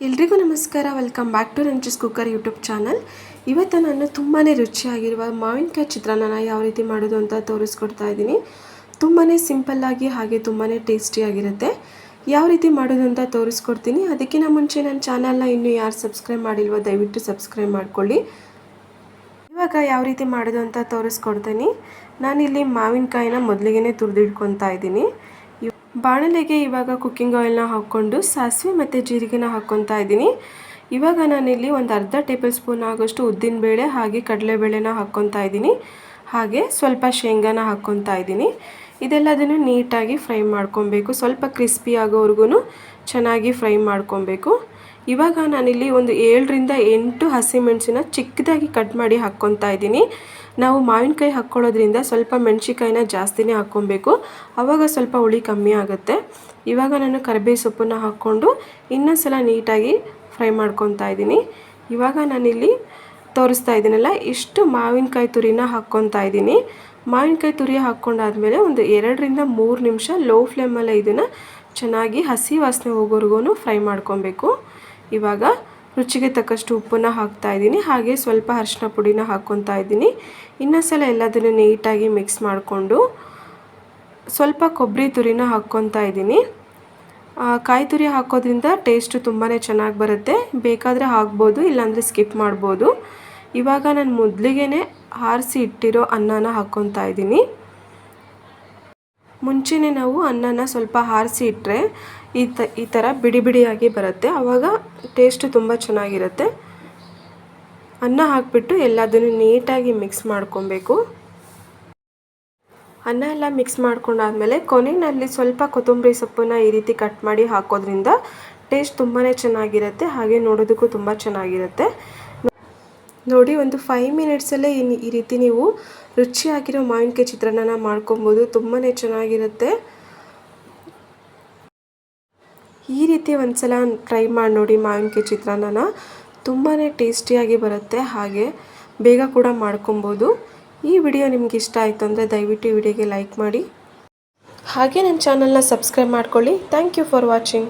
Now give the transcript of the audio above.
ಎಲ್ರಿಗೂ ನಮಸ್ಕಾರ. Welcome back to Ranji's cooker YouTube channel. ಇವತ್ತು ನಾನು ತುಂಬಾ ರುಚಿಯಾಗಿರುವ ಮಾವಿನಕಾಯಿ ಚಿತ್ರಾನ್ನ ಯಾವ ರೀತಿ ಮಾಡೋದು ಅಂತ ತೋರಿಸ್ಕೊಡ್ತಾ ಇದ್ದೀನಿ. ತುಂಬಾ ಸಿಂಪಲ್ಲಾಗಿ ಹಾಗೆ ತುಂಬಾ ಟೇಸ್ಟಿಯಾಗಿರುತ್ತೆ. ಯಾವ ರೀತಿ ಮಾಡೋದು ಅಂತ ತೋರಿಸ್ಕೊಡ್ತೀನಿ. ಅದಕ್ಕಿಂತ ಮುಂಚೆ ನನ್ನ ಚಾನಲ್ನ ಇನ್ನೂ ಯಾರು ಸಬ್ಸ್ಕ್ರೈಬ್ ಮಾಡಿಲ್ವೋ ದಯವಿಟ್ಟು ಸಬ್ಸ್ಕ್ರೈಬ್ ಮಾಡ್ಕೊಳ್ಳಿ. ಇವಾಗ ಯಾವ ರೀತಿ ಮಾಡೋದು ಅಂತ ತೋರಿಸ್ಕೊಡ್ತೀನಿ. ನಾನಿಲ್ಲಿ ಮಾವಿನಕಾಯಿನ ಮೊದಲಿಗೆ ತುರಿದಿಟ್ಕೊತಾ ಇದ್ದೀನಿ. ಬಾಣಲೆಗೆ ಇವಾಗ ಕುಕ್ಕಿಂಗ್ ಆಯಿಲ್ನ ಹಾಕ್ಕೊಂಡು ಸಾಸಿವೆ ಮತ್ತು ಜೀರಿಗೆನ ಹಾಕ್ಕೊತಾ ಇದ್ದೀನಿ. ಇವಾಗ ನಾನಿಲ್ಲಿ ಒಂದು ಅರ್ಧ ಟೇಬಲ್ ಸ್ಪೂನ್ ಆಗೋಷ್ಟು ಉದ್ದಿನಬೇಳೆ ಹಾಗೆ ಕಡಲೆಬೇಳೆನ ಹಾಕ್ಕೊತಾ ಇದ್ದೀನಿ. ಹಾಗೆ ಸ್ವಲ್ಪ ಶೇಂಗಾನ ಹಾಕ್ಕೊತಾ ಇದ್ದೀನಿ. ಇದೆಲ್ಲದನ್ನು ನೀಟಾಗಿ ಫ್ರೈ ಮಾಡ್ಕೊಬೇಕು. ಸ್ವಲ್ಪ ಕ್ರಿಸ್ಪಿ ಆಗೋವರೆಗೂ ಚೆನ್ನಾಗಿ ಫ್ರೈ ಮಾಡ್ಕೊಬೇಕು. ಇವಾಗ ನಾನಿಲ್ಲಿ ಒಂದು 7ರಿಂದ 8 ಹಸಿಮೆಣಸನ್ನ ಚಿಕ್ಕದಾಗಿ ಕಟ್ ಮಾಡಿ ಹಾಕ್ಕೊತಾ ಇದ್ದೀನಿ. ನಾವು ಮಾವಿನಕಾಯಿ ಹಾಕ್ಕೊಳ್ಳೋದ್ರಿಂದ ಸ್ವಲ್ಪ ಮೆಣಸಿಕಾಯಿನ ಜಾಸ್ತಿನೇ ಹಾಕ್ಕೊಬೇಕು, ಆವಾಗ ಸ್ವಲ್ಪ ಹುಳಿ ಕಮ್ಮಿ ಆಗುತ್ತೆ. ಇವಾಗ ನಾನು ಕರಿಬೇವು ಸೊಪ್ಪನ್ನು ಹಾಕ್ಕೊಂಡು ಇನ್ನೊಂದು ಸಲ ನೀಟಾಗಿ ಫ್ರೈ ಮಾಡ್ಕೊತಾ ಇದ್ದೀನಿ. ಇವಾಗ ನಾನಿಲ್ಲಿ ತೋರಿಸ್ತಾ ಇದ್ದೀನಲ್ಲ, ಇಷ್ಟು ಮಾವಿನಕಾಯಿ ತುರಿನ ಹಾಕ್ಕೊತಾ ಇದ್ದೀನಿ. ಮಾವಿನಕಾಯಿ ತುರಿ ಹಾಕ್ಕೊಂಡಾದ್ಮೇಲೆ ಒಂದು 2ರಿಂದ 3 ನಿಮಿಷ ಲೋ ಫ್ಲೇಮಲ್ಲೇ ಇದನ್ನು ಚೆನ್ನಾಗಿ ಹಸಿ ವಾಸನೆ ಹೋಗೋವರೆಗೂ ಫ್ರೈ ಮಾಡ್ಕೊಬೇಕು. ಇವಾಗ ರುಚಿಗೆ ತಕ್ಕಷ್ಟು ಉಪ್ಪನ್ನು ಹಾಕ್ತಾ ಇದ್ದೀನಿ. ಹಾಗೆ ಸ್ವಲ್ಪ ಅರಿಶಿನ ಪುಡಿನ ಹಾಕ್ಕೊತಾ ಇದ್ದೀನಿ. ಇನ್ನೊಂದ್ಸಲ ಎಲ್ಲದನ್ನು ನೀಟಾಗಿ ಮಿಕ್ಸ್ ಮಾಡಿಕೊಂಡು ಸ್ವಲ್ಪ ಕೊಬ್ಬರಿ ತುರಿನ ಹಾಕ್ಕೊತಾ ಇದ್ದೀನಿ. ಕಾಯಿ ತುರಿ ಹಾಕೋದ್ರಿಂದ ಟೇಸ್ಟು ತುಂಬಾ ಚೆನ್ನಾಗಿ ಬರುತ್ತೆ. ಬೇಕಾದರೆ ಹಾಕ್ಬೋದು, ಇಲ್ಲಾಂದರೆ ಸ್ಕಿಪ್ ಮಾಡ್ಬೋದು. ಇವಾಗ ನಾನು ಮೊದಲಿಗೆ ಆರಿಸಿ ಇಟ್ಟಿರೋ ಅನ್ನನ ಹಾಕ್ಕೊತಾ ಇದ್ದೀನಿ. ಮುಂಚೆನೇ ನಾವು ಅನ್ನನ ಸ್ವಲ್ಪ ಆರಿಸಿ ಇಟ್ಟರೆ ಈ ಥರ ಬಿಡಿ ಬಿಡಿಯಾಗಿ ಬರುತ್ತೆ, ಆವಾಗ ಟೇಸ್ಟು ತುಂಬ ಚೆನ್ನಾಗಿರುತ್ತೆ. ಅನ್ನ ಹಾಕಿಬಿಟ್ಟು ಎಲ್ಲದನ್ನು ನೀಟಾಗಿ ಮಿಕ್ಸ್ ಮಾಡ್ಕೊಬೇಕು. ಅನ್ನ ಎಲ್ಲ ಮಿಕ್ಸ್ ಮಾಡ್ಕೊಂಡಾದ್ಮೇಲೆ ಕೊನೆಯಲ್ಲಿ ಸ್ವಲ್ಪ ಕೊತ್ತಂಬರಿ ಸೊಪ್ಪನ್ನು ಈ ರೀತಿ ಕಟ್ ಮಾಡಿ ಹಾಕೋದ್ರಿಂದ ಟೇಸ್ಟ್ ತುಂಬಾ ಚೆನ್ನಾಗಿರುತ್ತೆ, ಹಾಗೆ ನೋಡೋದಕ್ಕೂ ತುಂಬ ಚೆನ್ನಾಗಿರುತ್ತೆ. ನೋಡಿ, ಒಂದು 5 ಮಿನಿಟ್ಸಲ್ಲೇ ಈ ರೀತಿ ನೀವು ರುಚಿಯಾಗಿರೋ ಮಾವಿನಕಾಯಿ ಚಿತ್ರಾನ್ನ ಮಾಡ್ಕೊಬೋದು. ತುಂಬಾ ಚೆನ್ನಾಗಿರುತ್ತೆ. ಈ ರೀತಿ ಒಂದ್ಸಲ ಟ್ರೈ ಮಾಡಿ ನೋಡಿ ಮಾವಿನಕಾಯಿ ಚಿತ್ರಾನ್ನ. ತುಂಬಾ ಟೇಸ್ಟಿಯಾಗಿ ಬರುತ್ತೆ, ಹಾಗೆ ಬೇಗ ಕೂಡ ಮಾಡ್ಕೊಬೋದು. ಈ ವಿಡಿಯೋ ನಿಮ್ಗೆ ಇಷ್ಟ ಆಯಿತು ಅಂದರೆ ದಯವಿಟ್ಟು ಈ ವಿಡಿಯೋಗೆ ಲೈಕ್ ಮಾಡಿ, ಹಾಗೆ ನನ್ನ ಚಾನಲ್ನ ಸಬ್ಸ್ಕ್ರೈಬ್ ಮಾಡ್ಕೊಳ್ಳಿ. Thank you for watching.